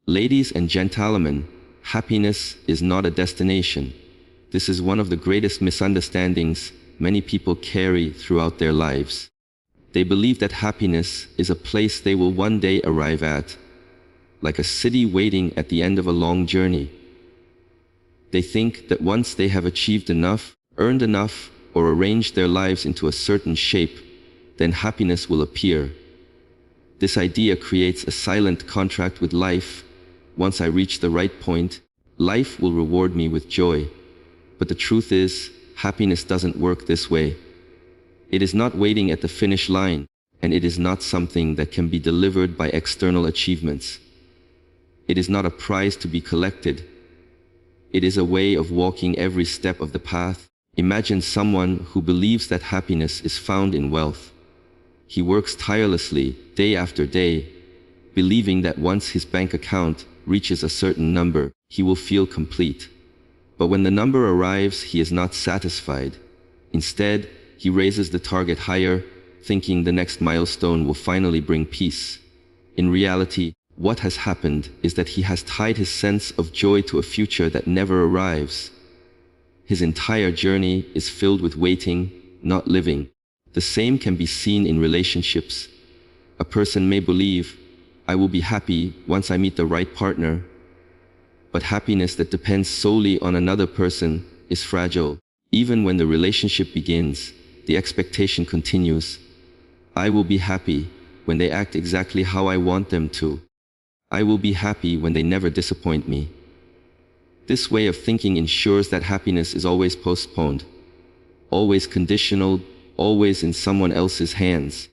Ladies and gentlemen, happiness is not a destination. This is one of the greatest misunderstandings many people carry throughout their lives. They believe that happiness is a place they will one day arrive at, like a city waiting at the end of a long journey. They think that once they have achieved enough, earned enough, or arranged their lives into a certain shape, then happiness will appear. This idea creates a silent contract with life. Once I reach the right point, life will reward me with joy. But the truth is, happiness doesn't work this way. It is not waiting at the finish line, and it is not something that can be delivered by external achievements. It is not a prize to be collected. It is a way of walking every step of the path. Imagine someone who believes that happiness is found in wealth. He works tirelessly, day after day, believing that once his bank account reaches a certain number, he will feel complete. But when the number arrives, he is not satisfied. Instead, he raises the target higher, thinking the next milestone will finally bring peace. In reality, what has happened is that he has tied his sense of joy to a future that never arrives. His entire journey is filled with waiting, not living. The same can be seen in relationships. A person may believe, I will be happy once I meet the right partner. But happiness that depends solely on another person is fragile. Even when the relationship begins, the expectation continues. I will be happy when they act exactly how I want them to. I will be happy when they never disappoint me. This way of thinking ensures that happiness is always postponed, always conditional, always in someone else's hands.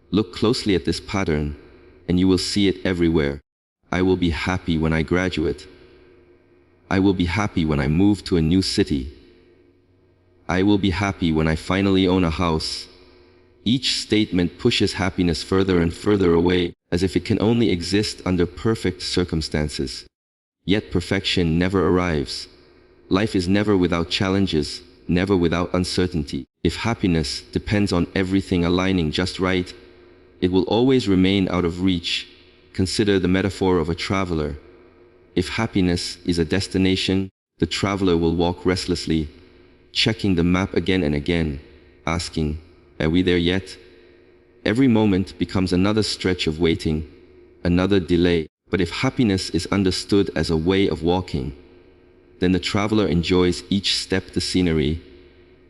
Look closely at this pattern, and you will see it everywhere. I will be happy when I graduate. I will be happy when I move to a new city. I will be happy when I finally own a house. Each statement pushes happiness further and further away, as if it can only exist under perfect circumstances. Yet perfection never arrives. Life is never without challenges, never without uncertainty. If happiness depends on everything aligning just right, it will always remain out of reach. Consider the metaphor of a traveler. If happiness is a destination, the traveler will walk restlessly, checking the map again and again, asking, are we there yet? Every moment becomes another stretch of waiting, another delay. But if happiness is understood as a way of walking, then the traveler enjoys each step, the scenery,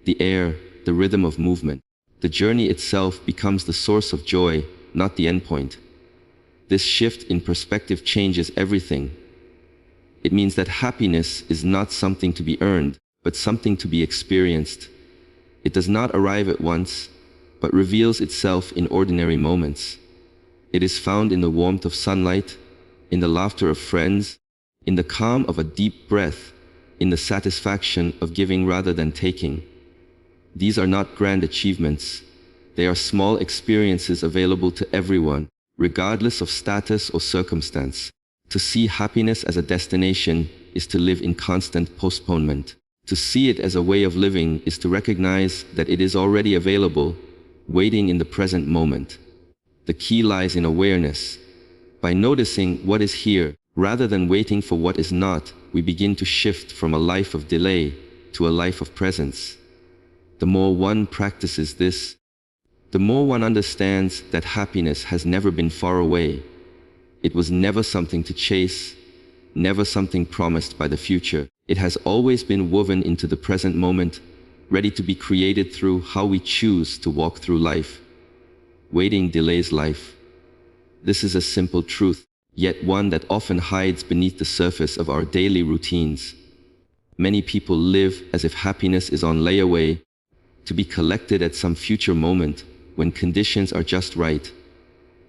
the air, the rhythm of movement. The journey itself becomes the source of joy, not the endpoint. This shift in perspective changes everything. It means that happiness is not something to be earned, but something to be experienced. It does not arrive at once, but reveals itself in ordinary moments. It is found in the warmth of sunlight, in the laughter of friends, in the calm of a deep breath, in the satisfaction of giving rather than taking. These are not grand achievements. They are small experiences available to everyone, regardless of status or circumstance. To see happiness as a destination is to live in constant postponement. To see it as a way of living is to recognize that it is already available, waiting in the present moment. The key lies in awareness. By noticing what is here, rather than waiting for what is not, we begin to shift from a life of delay to a life of presence. The more one practices this, the more one understands that happiness has never been far away. It was never something to chase, never something promised by the future. It has always been woven into the present moment, ready to be created through how we choose to walk through life. Waiting delays life. This is a simple truth, yet one that often hides beneath the surface of our daily routines. Many people live as if happiness is on layaway, to be collected at some future moment when conditions are just right.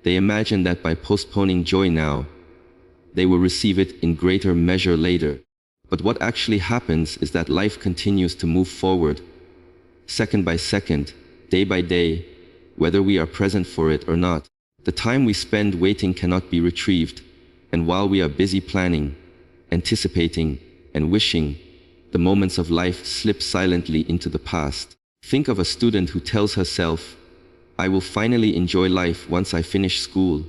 They imagine that by postponing joy now, they will receive it in greater measure later. But what actually happens is that life continues to move forward, second by second, day by day, whether we are present for it or not. The time we spend waiting cannot be retrieved, and while we are busy planning, anticipating, and wishing, the moments of life slip silently into the past. Think of a student who tells herself, I will finally enjoy life once I finish school.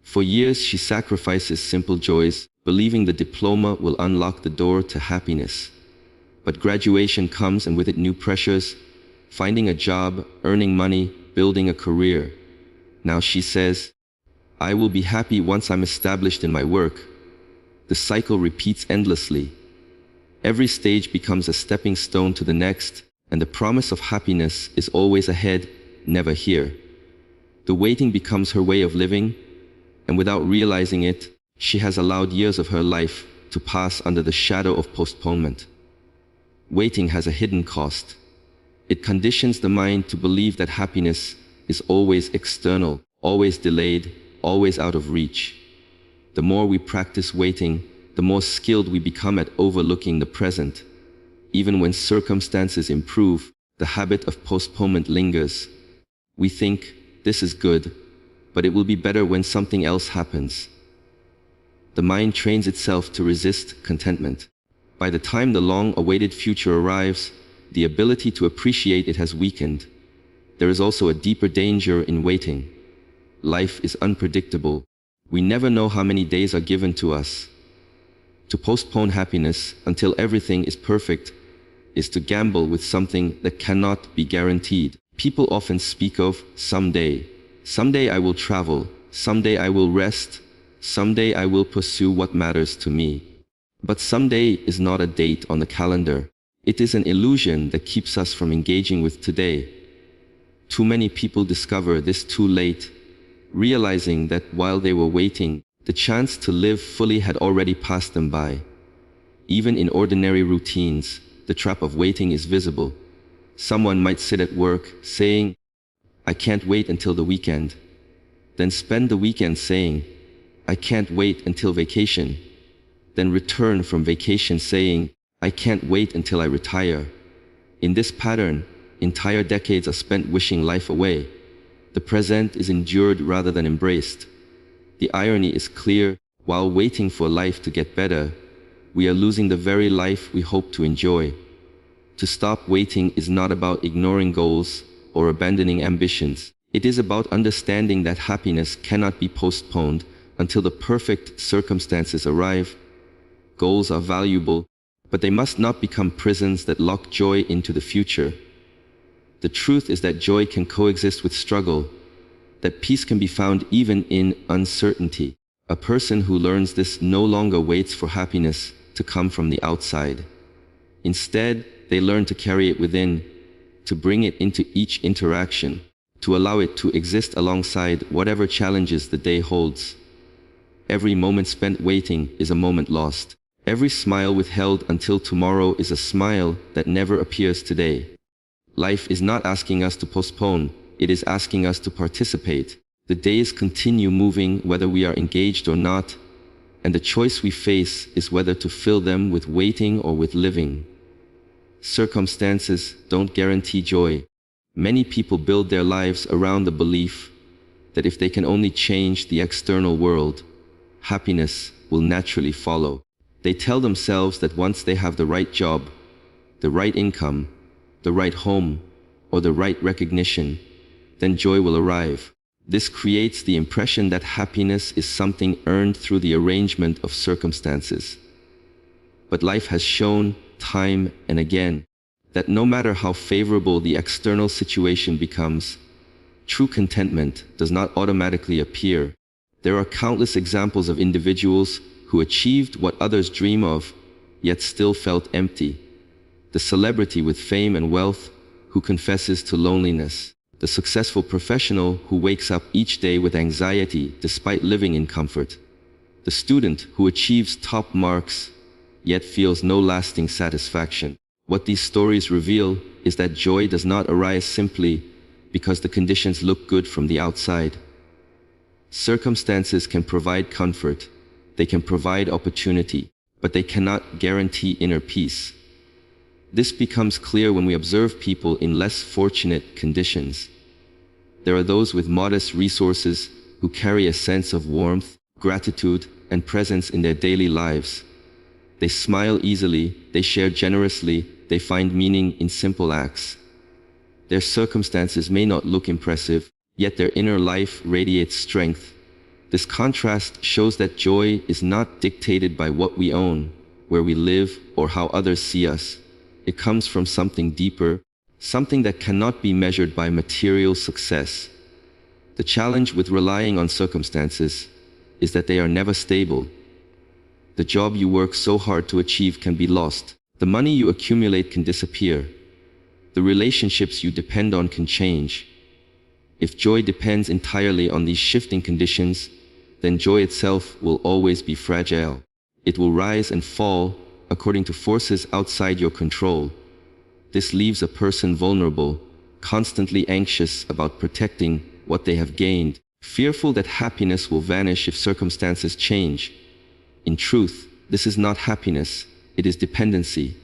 For years, she sacrifices simple joys, believing the diploma will unlock the door to happiness. But graduation comes, and with it new pressures, finding a job, earning money, building a career. Now she says, I will be happy once I'm established in my work. The cycle repeats endlessly. Every stage becomes a stepping stone to the next, and the promise of happiness is always ahead, never here. The waiting becomes her way of living, and without realizing it, she has allowed years of her life to pass under the shadow of postponement. Waiting has a hidden cost. It conditions the mind to believe that happiness is always external, always delayed, always out of reach. The more we practice waiting, the more skilled we become at overlooking the present. Even when circumstances improve, the habit of postponement lingers. We think, this is good, but it will be better when something else happens. The mind trains itself to resist contentment. By the time the long-awaited future arrives, the ability to appreciate it has weakened. There is also a deeper danger in waiting. Life is unpredictable. We never know how many days are given to us. To postpone happiness until everything is perfect is to gamble with something that cannot be guaranteed. People often speak of someday. Someday I will travel. Someday I will rest. Someday I will pursue what matters to me. But someday is not a date on the calendar. It is an illusion that keeps us from engaging with today. Too many people discover this too late, realizing that while they were waiting, the chance to live fully had already passed them by. Even in ordinary routines, the trap of waiting is visible. Someone might sit at work, saying, I can't wait until the weekend. Then spend the weekend saying, I can't wait until vacation. Then return from vacation saying, I can't wait until I retire. In this pattern, entire decades are spent wishing life away. The present is endured rather than embraced. The irony is clear. While waiting for life to get better, we are losing the very life we hope to enjoy. To stop waiting is not about ignoring goals or abandoning ambitions. It is about understanding that happiness cannot be postponed until the perfect circumstances arrive. Goals are valuable, but they must not become prisons that lock joy into the future. The truth is that joy can coexist with struggle, that peace can be found even in uncertainty. A person who learns this no longer waits for happiness to come from the outside. Instead, they learn to carry it within, to bring it into each interaction, to allow it to exist alongside whatever challenges the day holds. Every moment spent waiting is a moment lost. Every smile withheld until tomorrow is a smile that never appears today. Life is not asking us to postpone, it is asking us to participate. The days continue moving whether we are engaged or not, and the choice we face is whether to fill them with waiting or with living. Circumstances don't guarantee joy. Many people build their lives around the belief that if they can only change the external world, happiness will naturally follow. They tell themselves that once they have the right job, the right income, the right home, or the right recognition, then joy will arrive. This creates the impression that happiness is something earned through the arrangement of circumstances. But life has shown, time and again, that no matter how favorable the external situation becomes, true contentment does not automatically appear. There are countless examples of individuals who achieved what others dream of, yet still felt empty. The celebrity with fame and wealth who confesses to loneliness. The successful professional who wakes up each day with anxiety despite living in comfort. The student who achieves top marks yet feels no lasting satisfaction. What these stories reveal is that joy does not arise simply because the conditions look good from the outside. Circumstances can provide comfort, they can provide opportunity, but they cannot guarantee inner peace. This becomes clear when we observe people in less fortunate conditions. There are those with modest resources who carry a sense of warmth, gratitude, and presence in their daily lives. They smile easily, they share generously, they find meaning in simple acts. Their circumstances may not look impressive, yet their inner life radiates strength. This contrast shows that joy is not dictated by what we own, where we live, or how others see us. It comes from something deeper, something that cannot be measured by material success. The challenge with relying on circumstances is that they are never stable. The job you work so hard to achieve can be lost. The money you accumulate can disappear. The relationships you depend on can change. If joy depends entirely on these shifting conditions, then joy itself will always be fragile. It will rise and fall according to forces outside your control. This leaves a person vulnerable, constantly anxious about protecting what they have gained, fearful that happiness will vanish if circumstances change. In truth, this is not happiness, it is dependency.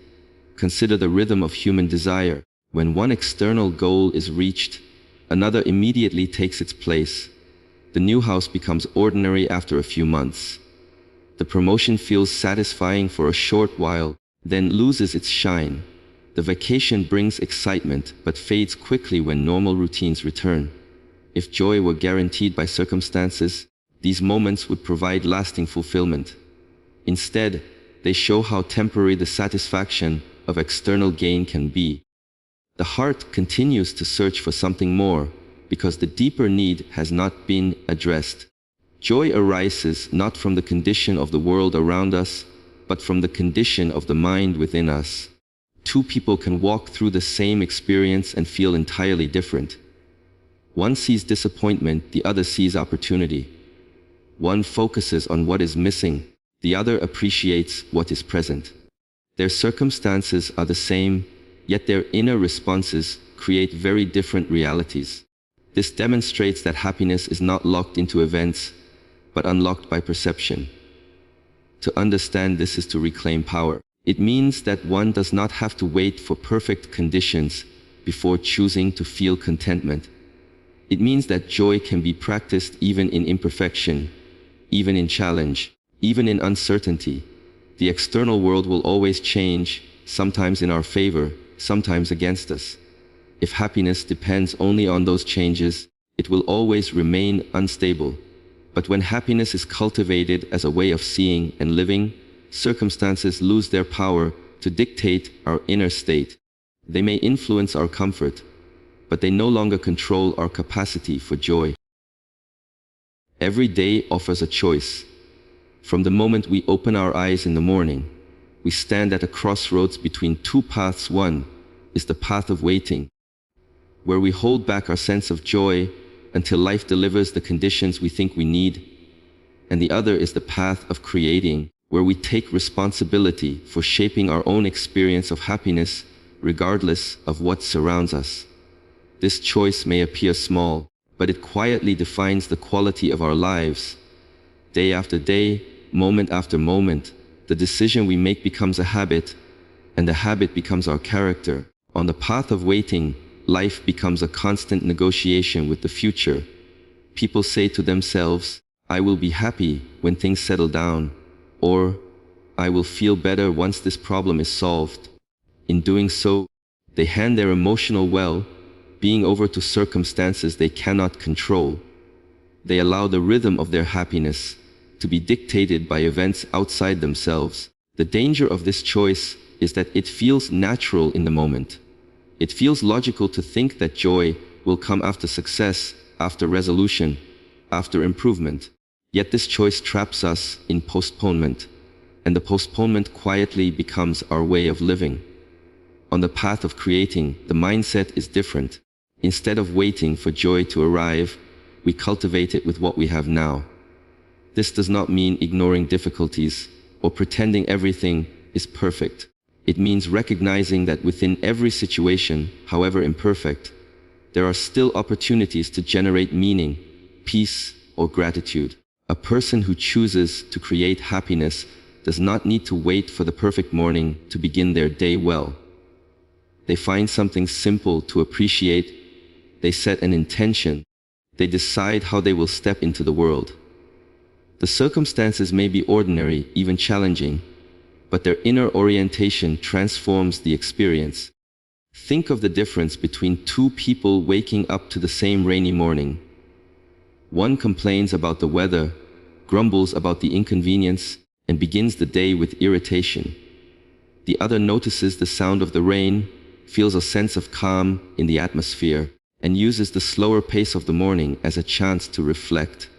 Consider the rhythm of human desire. When one external goal is reached, another immediately takes its place. The new house becomes ordinary after a few months. The promotion feels satisfying for a short while, then loses its shine. The vacation brings excitement, but fades quickly when normal routines return. If joy were guaranteed by circumstances, these moments would provide lasting fulfillment. Instead, they show how temporary the satisfaction of external gain can be. The heart continues to search for something more, because the deeper need has not been addressed. Joy arises not from the condition of the world around us, but from the condition of the mind within us. Two people can walk through the same experience and feel entirely different. One sees disappointment, the other sees opportunity. One focuses on what is missing, the other appreciates what is present. Their circumstances are the same, yet their inner responses create very different realities. This demonstrates that happiness is not locked into events, but unlocked by perception. To understand this is to reclaim power. It means that one does not have to wait for perfect conditions before choosing to feel contentment. It means that joy can be practiced even in imperfection, even in challenge, even in uncertainty. The external world will always change, sometimes in our favor, sometimes against us. If happiness depends only on those changes, it will always remain unstable. But when happiness is cultivated as a way of seeing and living, circumstances lose their power to dictate our inner state. They may influence our comfort, but they no longer control our capacity for joy. Every day offers a choice. From the moment we open our eyes in the morning, we stand at a crossroads between two paths. One is the path of waiting, where we hold back our sense of joy until life delivers the conditions we think we need. And the other is the path of creating, where we take responsibility for shaping our own experience of happiness, regardless of what surrounds us. This choice may appear small, but it quietly defines the quality of our lives. Day after day, moment after moment, the decision we make becomes a habit, and the habit becomes our character. On the path of waiting, life becomes a constant negotiation with the future. People say to themselves, "I will be happy when things settle down," or "I will feel better once this problem is solved." In doing so, they hand their emotional well-being over to circumstances they cannot control. They allow the rhythm of their happiness to be dictated by events outside themselves. The danger of this choice is that it feels natural in the moment. It feels logical to think that joy will come after success, after resolution, after improvement. Yet this choice traps us in postponement, and the postponement quietly becomes our way of living. On the path of creating, the mindset is different. Instead of waiting for joy to arrive, we cultivate it with what we have now. This does not mean ignoring difficulties or pretending everything is perfect. It means recognizing that within every situation, however imperfect, there are still opportunities to generate meaning, peace, or gratitude. A person who chooses to create happiness does not need to wait for the perfect morning to begin their day well. They find something simple to appreciate, they set an intention, they decide how they will step into the world. The circumstances may be ordinary, even challenging, but their inner orientation transforms the experience. Think of the difference between two people waking up to the same rainy morning. One complains about the weather, grumbles about the inconvenience, and begins the day with irritation. The other notices the sound of the rain, feels a sense of calm in the atmosphere, and uses the slower pace of the morning as a chance to reflect.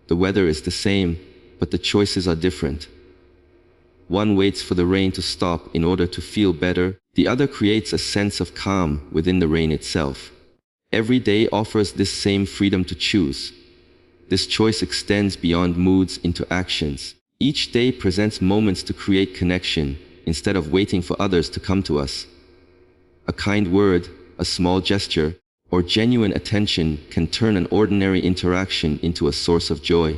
The weather is the same, but the choices are different. One waits for the rain to stop in order to feel better, the other creates a sense of calm within the rain itself. Every day offers this same freedom to choose. This choice extends beyond moods into actions. Each day presents moments to create connection, instead of waiting for others to come to us. A kind word, a small gesture, or genuine attention can turn an ordinary interaction into a source of joy.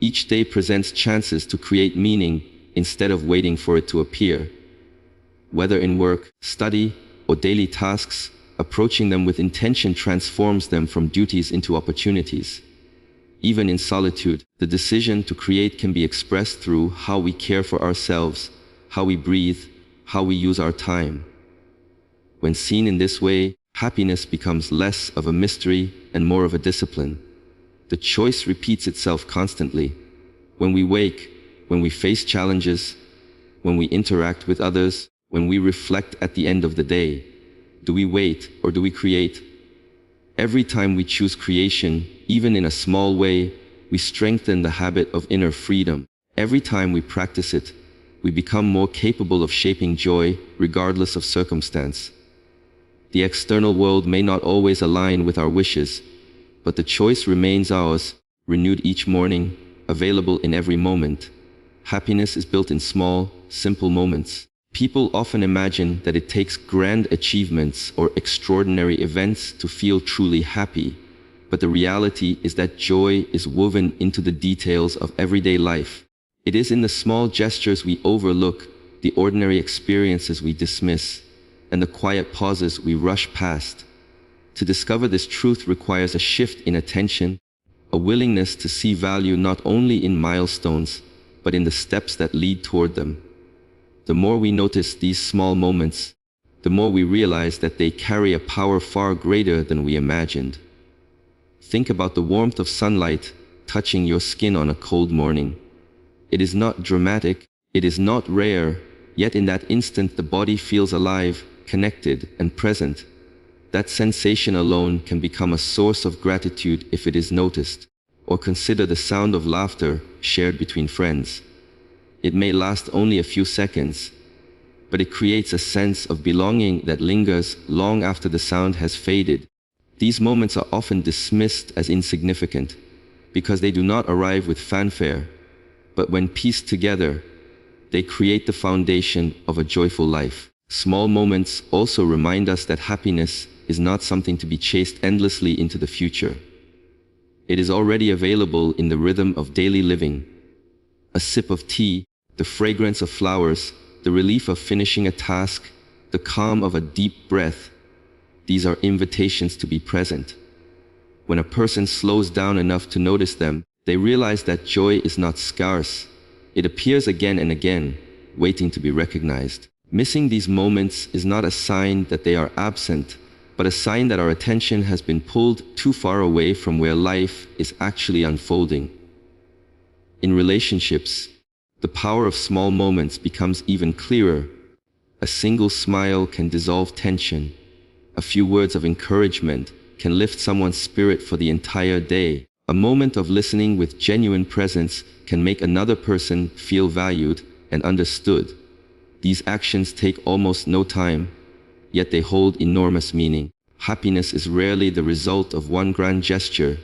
Each day presents chances to create meaning instead of waiting for it to appear. Whether in work, study, or daily tasks, approaching them with intention transforms them from duties into opportunities. Even in solitude, the decision to create can be expressed through how we care for ourselves, how we breathe, how we use our time. When seen in this way, happiness becomes less of a mystery and more of a discipline. The choice repeats itself constantly. When we wake, when we face challenges, when we interact with others, when we reflect at the end of the day, do we wait or do we create? Every time we choose creation, even in a small way, we strengthen the habit of inner freedom. Every time we practice it, we become more capable of shaping joy regardless of circumstance. The external world may not always align with our wishes, but the choice remains ours, renewed each morning, available in every moment. Happiness is built in small, simple moments. People often imagine that it takes grand achievements or extraordinary events to feel truly happy, but the reality is that joy is woven into the details of everyday life. It is in the small gestures we overlook, the ordinary experiences we dismiss, and the quiet pauses we rush past. To discover this truth requires a shift in attention, a willingness to see value not only in milestones, but in the steps that lead toward them. The more we notice these small moments, the more we realize that they carry a power far greater than we imagined. Think about the warmth of sunlight touching your skin on a cold morning. It is not dramatic, it is not rare, yet in that instant the body feels alive, connected, and present. That sensation alone can become a source of gratitude if it is noticed. Or consider the sound of laughter shared between friends. It may last only a few seconds, but it creates a sense of belonging that lingers long after the sound has faded. These moments are often dismissed as insignificant because they do not arrive with fanfare, but when pieced together, they create the foundation of a joyful life. Small moments also remind us that happiness is not something to be chased endlessly into the future. It is already available in the rhythm of daily living. A sip of tea, the fragrance of flowers, the relief of finishing a task, the calm of a deep breath. These are invitations to be present. When a person slows down enough to notice them, they realize that joy is not scarce. It appears again and again, waiting to be recognized. Missing these moments is not a sign that they are absent, but a sign that our attention has been pulled too far away from where life is actually unfolding. In relationships, the power of small moments becomes even clearer. A single smile can dissolve tension. A few words of encouragement can lift someone's spirit for the entire day. A moment of listening with genuine presence can make another person feel valued and understood. These actions take almost no time, yet they hold enormous meaning. Happiness is rarely the result of one grand gesture.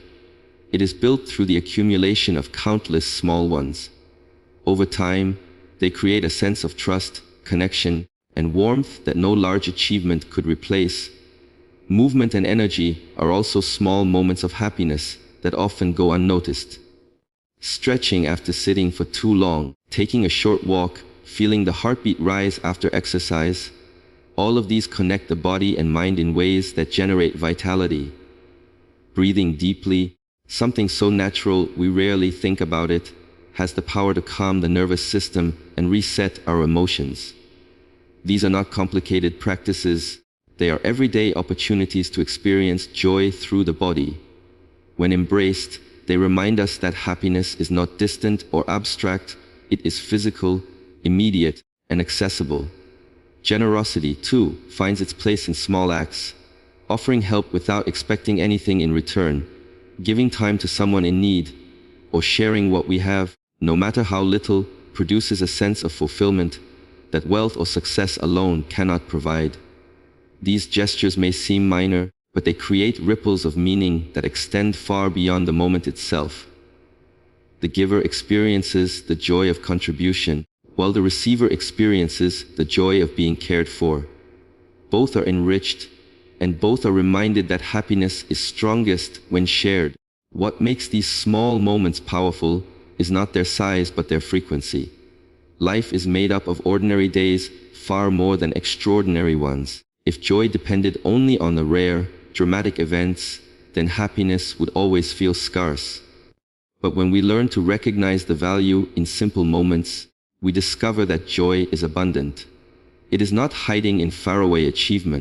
It is built through the accumulation of countless small ones. Over time, they create a sense of trust, connection, and warmth that no large achievement could replace. Movement and energy are also small moments of happiness that often go unnoticed. Stretching after sitting for too long, taking a short walk, feeling the heartbeat rise after exercise, all of these connect the body and mind in ways that generate vitality. Breathing deeply, something so natural we rarely think about it, has the power to calm the nervous system and reset our emotions. These are not complicated practices, they are everyday opportunities to experience joy through the body. When embraced, they remind us that happiness is not distant or abstract, it is physical, immediate, and accessible. Generosity, too, finds its place in small acts, offering help without expecting anything in return, giving time to someone in need, or sharing what we have, no matter how little, produces a sense of fulfillment that wealth or success alone cannot provide. These gestures may seem minor, but they create ripples of meaning that extend far beyond the moment itself. The giver experiences the joy of contribution, while the receiver experiences the joy of being cared for. Both are enriched, and both are reminded that happiness is strongest when shared. What makes these small moments powerful is not their size but their frequency. Life is made up of ordinary days far more than extraordinary ones. If joy depended only on the rare, dramatic events, then happiness would always feel scarce. But when we learn to recognize the value in simple moments, we discover that joy is abundant. It is not hiding in faraway achievement.